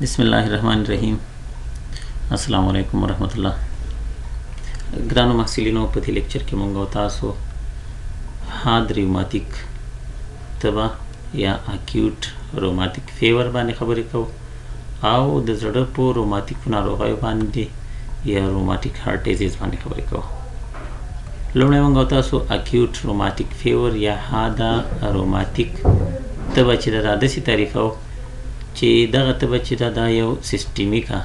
बिस्मिल्लाहिर्रहमानिर्रहीम। अस्सलाम वालेकुम वरहमतुल्लाह। ګرانو محصلینو په دې لیکچر کې مونږ او تاسو حاد ریوماتیک تبه یا اکیوټ روماتیک فیور باندې خبرې کوو او د زړه په روماتیک ناروغیو باندې یا روماتیک هارت ډیزیز باندې خبرې کوو. لومړی مونږ او تاسو اکیوټ روماتیک فیور یا حاده روماتیک تبه چې دا داسې تعریفوو چې دغه تبه چې دا یو سیستمیکه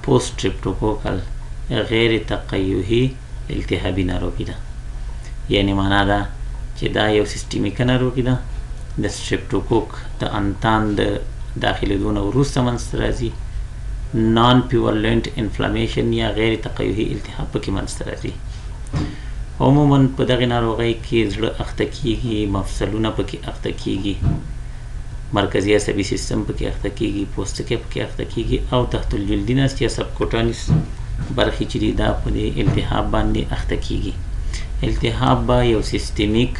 پوسټ سټریپټوکوکل غیر تقیحي التهابي ناروغي ده. یعنی معنا ده چې دا یو سیستمیکه ناروغي ده د سټریپټوکوک د انتان د داخلېدو نه وروسته منځته راځي. نان پیورلنټ انفلامیشن یا غیر تقیحي التهاب پکې منځته راځي. عموما په دغه ناروغۍ کې زړه اخته کیږي، مفصلونه پکې اخته کیږي، مرکزي عصبي سیستم پکې اخته کیږي، پوستکی پکې اخته کیږي او تحت الجلدینس یا سبکوټانس برخې چې دي دا په دې التهاب باندې اخته کیږي. التهاب به یو سیستمیک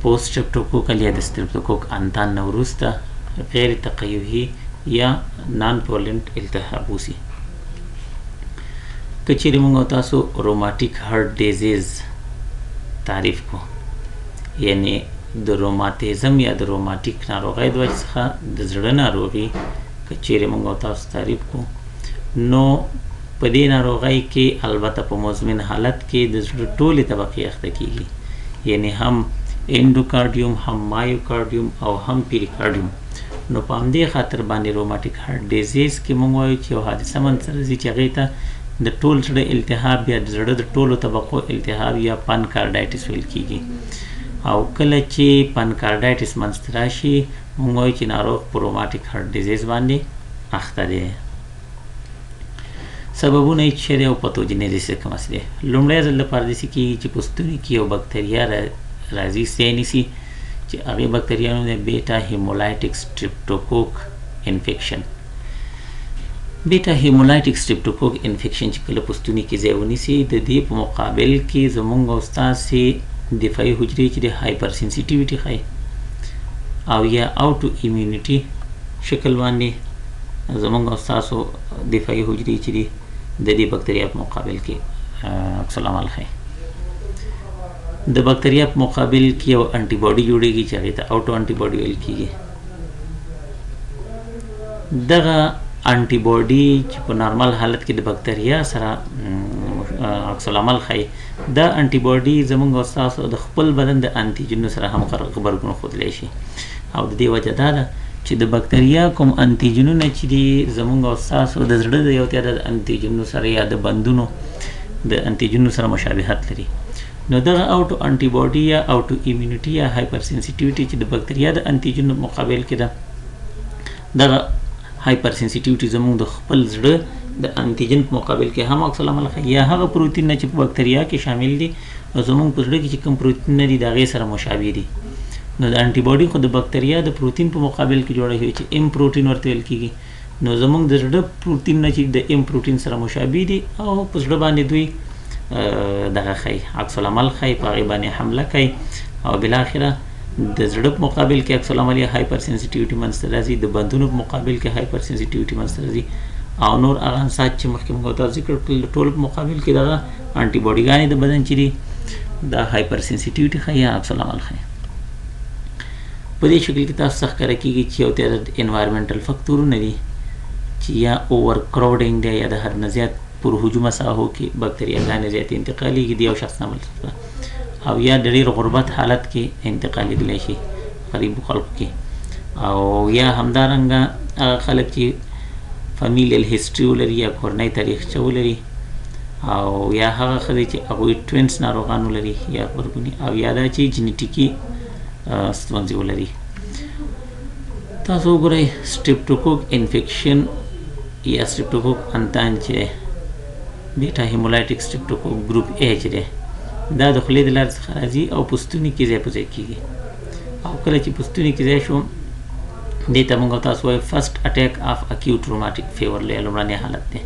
پوسټ سټریپټوکوکل یا د سټریپټوکوک انتان نه وروسته غیر تقیحي یا نان پورلنټ التهاب وسي. که چیرې موږ تاسو روماتیک هارت ډیزیز تعریف کو، یعنی د روماتیزم یا د روماتیک ناروغۍ د وجې څخه د زړه ناروغي که چیرې موږ تاسو تعریف کو، نو په دې ناروغۍ کې البته په مزمن حالت کې د زړه ټولې طبقې اخته کیږي، یعنی هم انډوکارډیوم، هم مایوکارډیوم او هم پیریکارډیوم. نو په همدې خاطر باندې روماتیک هارت ډیزیز کې موږ وایو چې یو حادثه منځته راځي چې هغې ته د ټول زړه التهاب یا د زړه د ټولو طبقو التهاب یا پانکارډایټس ویل کیږي. او کله چې پانکارډایټس منځته راشي موږ وایو چې ناروغ په روماتیک هارت ډیزیز باندې اخته دی. سببونه یې چې دی او پتوجینیزس کوم څه دی. لومړی ځل لپاره داسې کېږي چې په ستوني کې یو بکتریا راځي سی نیسي چې هغې بکتریا نوم دی بیټا هیمولایټیک سټریپټوکوک انفیکشن. بیټا هیمولایټیک سټریپټوکوک انفیکشن چې کله په ستوني کې ځای ونیسي، د دې په مقابل کې زموږ او ستاسې دفاعي حجرې چې د هایپر سنسیټیویټي ښایي او یا اوټو ایمیونټي شکل باندې زموږ او ستاسو دفاعي حجرې چې دي د دې بکتریا په مقابل کې عکس العمل ښایي. د بکتریا په مقابل کې یو انټي باډي جوړیږي چې هغې ته اوټو انټي باډي ویل کېږي. دغه انټي باډي چې په نارمل حالت کې د بکتریا سره عکس العمل ښایي، دا انټي باډي زموږ او ستاسو د خپل بدن د انټیجنو سره هم غبرګون ښودلی شي. او د دې وجه دا ده چې د بکتریا کوم انټیجنونه چې دي زموږ او ستاسو د زړه د یو تعداد انټیجنو سره یا د بندونو د انټیجنو سره مشابهت لري. نو دغه اوټو انټي باډي یا اوټو ایمیونټي یا هایپر سنسیټیویټي چې د بکتریا د انټیجنو مقابل کې ده، دغه هایپر سنسیټیویټي زموږ د خپل زړه د انټیجن په مقابل کې هم عکس العمل ښایي، یا هغه پروتینونه چې په بکتریا کې شامل دي او زموږ په زړه کې چې کوم پروتینونه دي د هغې سره مشابه دي. نو د انټي باډي خو د بکتریا د پروتین په مقابل کې جوړه شوي چې ام پروتین ورته ویل کېږي. نو زموږ د زړه پروتینونه چې د ام پروتین سره مشابه دي او په زړه باندې دوی دغه ښایي عکس العمل ښایي، په هغې باندې حمله کوي او بالاخره د زړه په مقابل کې عکس العمل یا هایپر سنسیټیویټي منځته راځي، د بندونو په مقابل کې هایپر سنسیټیویټي منځته راځي او نور هغه انسات چې مخکې موږ ورته ذکر کړل د ټول په مقابل کې دغه انټي باډیګانې د بدن چې دي دا هایپر سنسیټیویټي ښایي یا عکس العمل ښایي. په دې شکل کې تاسو څخه ښکاره کېږي چې یو تعداد انوایرمنټل فکتورونه دي چې یا اوور کراوډینګ دی یا د حد نه زیات پر هجومه ساحو کې بکتریاګانې زیات انتقالېږي د یو شخص نه بل ته، او یا د ډېر غربت حالت کې انتقالېدلی شي غریبو خلکو کې، او یا همدارنګه هغه خلک چې فامیلیل هسټري ولري یا کورنۍ تاریخچه ولري، او یا هغه ښځې چې هغوی ټوینس ناروغان ولري یا غبرګوني، او یا دا چې جینیټیکي ستونزې ولري. تاسو وګورئ سټریپټوکوک انفیکشن یا سټریپټوکوک انتان چې بیټا هیمولایټیک سټریپټوکوک ګروپ ای چې دی دا د خولې د لارې څخه راځي او په ستوني کې ځای په ځای کېږي. او کله چې په ستوني کې ځای شو دې ته موږ تاسو وایو فرسټ اټیک آف اکیوټ روماتیک فیور لومړنی حالت دی.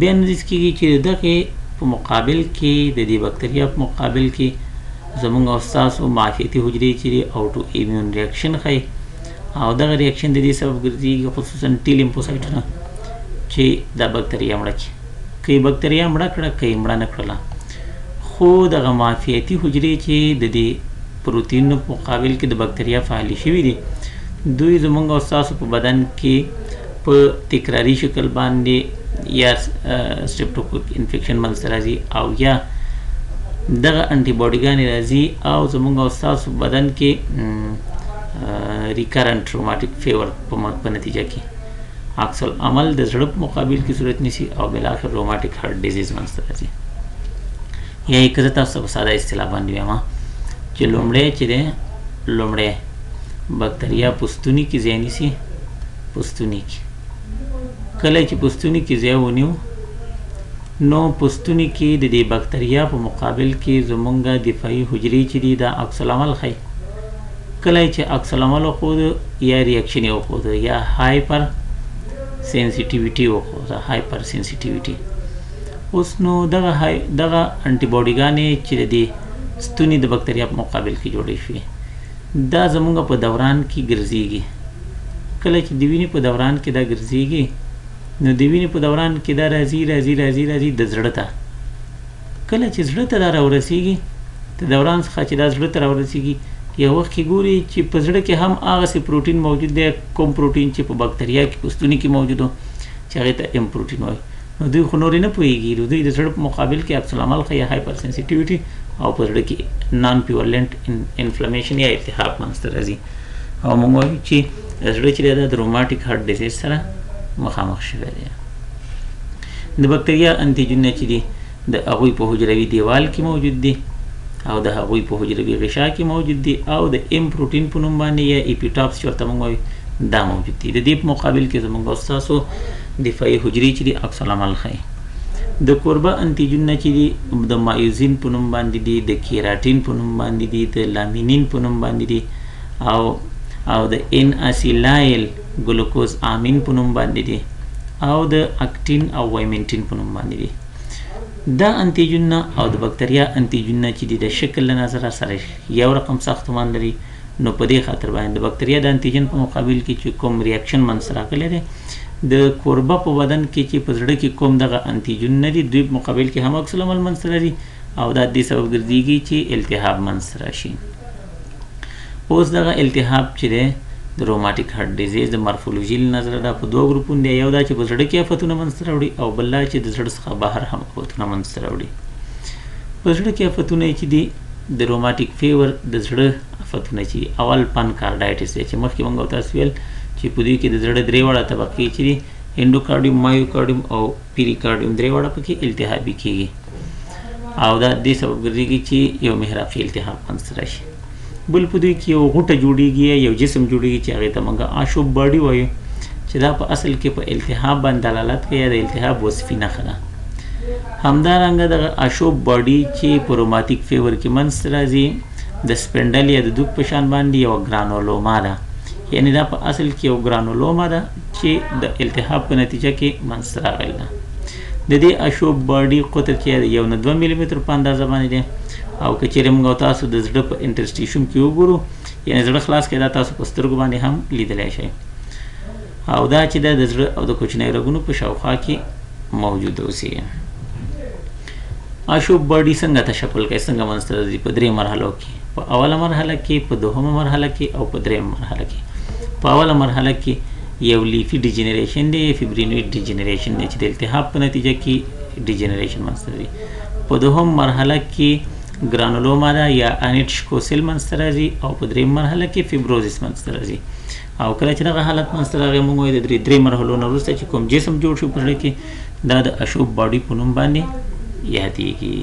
بیا نویس کېږي چې دغې په مقابل کې د دې بکتریا په مقابل کې زموږ او ستاسو معافیتي حجرې چې دي اوټو ایمیون ریاکشن ښایي او دغه ریاکشن د دې سبب ګرځي خصوصا ټي لیمفوسایټونه چې دا بکتریا مړه کړي. که یې بکتریا مړه کړه که یې مړه نه کړله، خو دغه معافیتي حجرې چې د دې پروتینونو په مقابل کې د بکتریا فعالې شوي دي، دوی زمونږ او ستاسو په بدن کې په تکراري شکل باندې یا سټریپټوکوک انفیکشن منځته راځي او یا دغه انټي باډیګانې راځي او زمونږ او ستاسو بدن کې ریکارنټ روماتیک فیور په نتیجه کې عکس العمل د زړه په مقابل کې صورت نیسي او بالاخره روماتیک هارت ډیزیز منځته راځي. یا یې که زه تاسو په ساده اصطلاح باندې وایم چې لومړی چې دی لومړی بکتریا پوستوني کې ځای نیسي، پوستوني کې کله چې پوستوني کې ځای ونیو نو پوستوني کې د دې بکتریا په مقابل کې زمونږ دفاعي حجرې چې دي دا عکس العمل ښیي. کله چې عکس العمل وښود یا ریاکشن یې وښود یا هایپر سینسیټیویټي وښود، هایپر سینسیټیویټي، اوس نو دغه انټي باډیګانې چې د دې ستوني د بکتریا په مقابل کې جوړې شوې دا زمونږ په دوران کې ګرځېږي. کله چې د وینې په دوران کې دا ګرځېږي نو د وینې په دوران کې دا راځي د زړه ته. کله چې زړه ته دا راورسېږي د دوران څخه چې دا زړه ته راورسېږي یو وخت کې ګوري چې په زړه کې هم هغسې پروټین موجود دی کوم پروټین چې په بکتریا کې پوستوني کې موجود و چې هغې ته ایم پروټین وایي. نو دوی خو نورې نه پوهېږي، نو دوی د زړه په مقابل کې عکس العمل ښیي هایپر سینسیټیویټي او په زړه کې نان پیورلنټ انفلمیشن یا التهاب منځته راځي او موږ وایو چې زړه چې دی دا د روماتیک هارت ډیزیز سره مخامخ شوی دی. د بکتریا انتیجنونه چې دي د هغوی په حجروي دیوال کې موجود دي او د هغوی په حجروي غشا کې موجود دي او د ایم پروټین په نوم باندې یا ایپیټاپس چې ورته موږ وایو دا موجود دي. د دې په مقابل کې زموږ او ستاسو دفاعي حجرې چې دي عکس العمل ښیي. د کوربه انتیجنونه چې دي د مایوزین په نوم باندې دي، د کیراټین په نوم باندې دي، د لامینین په نوم باندې دي او د ان اسیلایل ګلوکوز امین په نوم باندې دي او د اکټین او وایمنټین په نوم باندې دي. دا انتیجنونه او د بکتریا انتیجنونه چې دي د شکل له نظره سره یو رقم ساختمان لري. نو په دې خاطر باندې د بکتریا د انتیجن په مقابل کې چې کوم ریاکشن منځته راغلی دی د کوربه په بدن کې چې په زړه کې کوم دغه انتیجنونه دي دوی په مقابل کې هم عکس العمل منځته راځي او دا دې سبب ګرځېږي چې التهاب منځته راشي. اوس دغه التهاب چې دی د روماتیک هارت ډیزیز د مارفولوژي له نظره دا په دوه ګروپونو دی، یو دا چې په زړه کې آفتونه منځته راوړي او بل دا چې د زړه څخه بهر هم آفتونه منځته راوړي. په زړه کې آفتونه چې دي د روماتیک فیور د زړه آفتونه چې اول پانکارډایټس دی چې مخکې موږ تاسو ویل چې په دوی کې د زړه درې واړه طبقې چې دي انډوکارډیوم، مایوکارډیوم او پیریکارډیوم درې واړه پکې التهابي کېږي او دا دې سبب ګرځېږي چې یو محرقي التهاب منځته راشي. بل په دوی کې یو غوټه جوړېږي، یو جسم جوړېږي چې هغې ته موږ آشوب باډي وایو چې دا په اصل کې په التهاب باندې دلالت کوي یا د التهاب وصفي نښه ده. همدارنګه دغه آشوب باډي چې په روماتیک فیور کې منځته راځي د سپنډل یا د دوک په شان باندې یو ګرانولوما ده، یعنی دا په اصل کې یو ګرانولوما ده چې د التهاب په نتیجه کې منځته راغلی ده. د دې آشوب باډي قطر چې 1 نه 2 ملي متر په اندازه باندې دی او که چیرې موږ تاسو د زړه په انټرسټیشیم کې وګورو یعنی زړه خلاص کې دا تاسو په سترګو باندې هم لیدلی شئ او دا چې د زړه او د کوچنیو رګونو په شاوخوا کې موجود اوسي. آشوب باډي څنګه تشکل کوي، څنګه منځته راځي؟ په 3 مرحلو کې، په اوله مرحله کې، په دوهمه مرحله کې او په 3مه مرحله کې. په اوله مرحله کې یو لیفي ډیجنریشن دی، فیبرینویډ ډیجنریشن دی چې د التهاب په نتیجه کې ډیجنریشن منځته راځي. په دوهم مرحله کې ګرانولوما ده یا انیټشکوسل منځته راځي او په 3مه مرحله کې فیبروزس منځته راځي. او کله چې دغه حالت منځته راغی موږ وایو د 3 مرحلو نه وروسته چې کوم جسم جوړ شو په زړه کې دا د آشوب باډي په نوم باندې یادېږي.